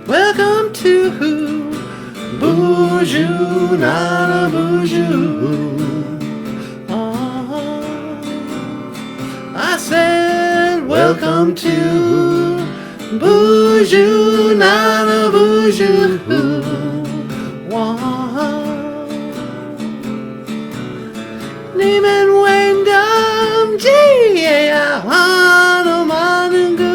Welcome to Boozhoo, not a Boozhoo. I said, welcome to Boozhoo, not a Boozhoo. Name and Wyndham, G-A-I, Hanuman and Goo.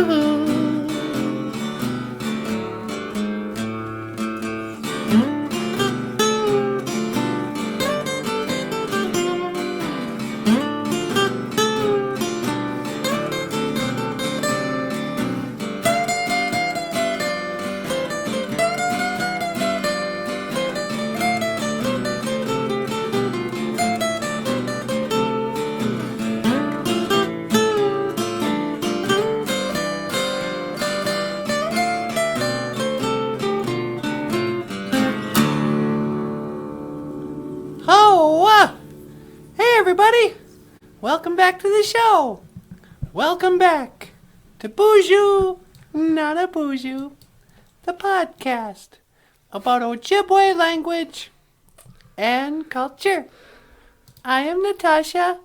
Hey everybody! Welcome back to the show! Welcome back to Boozhoo, not a Boozhoo, the podcast about Ojibwe language and culture. I am Natasha,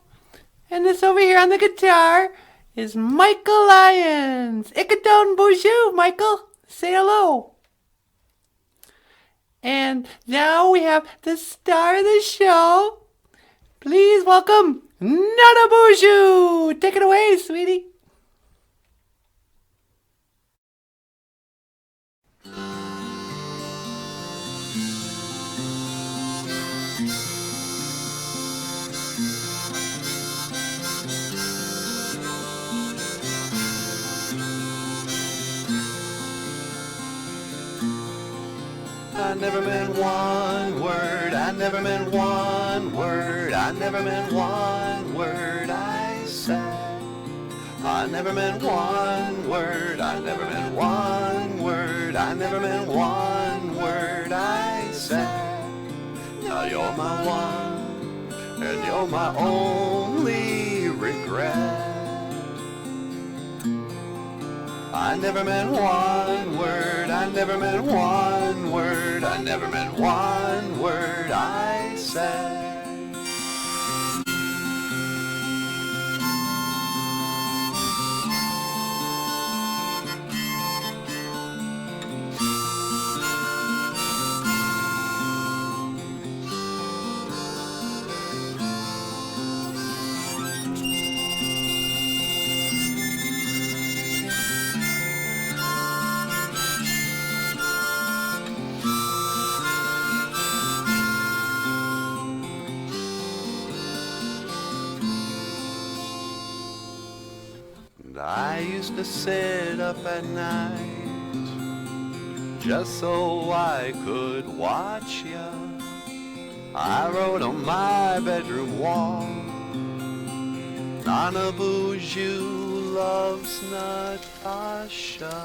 and this over here on the guitar is Michael Lyons. Ikadon Boozhoo, Michael, say hello. And now we have the star of the show. Please welcome Nana Boozhoo. Take it away, sweetie. I never meant one word, I never meant one word, I never meant one word I said. I never meant one word, I never meant one word, I never meant one word I said. Now you're my one, and you're my only regret. I never meant one word, I never meant one word, I never meant one word I said. I used to sit up at night just so I could watch ya. I wrote on my bedroom wall, Nana Boozhoo loves Natasha.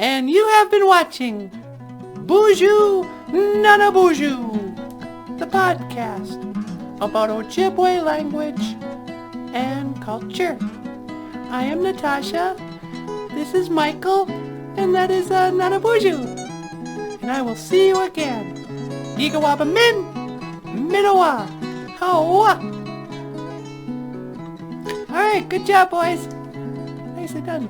And you have been watching Boozhoo, Nana Boozhoo, the podcast about Ojibwe language and culture. I am Natasha, this is Michael, and that is Nana Boozhoo. And I will see you again. Igawaba min, minawa, hawa. Alright, good job, boys. Nicely done.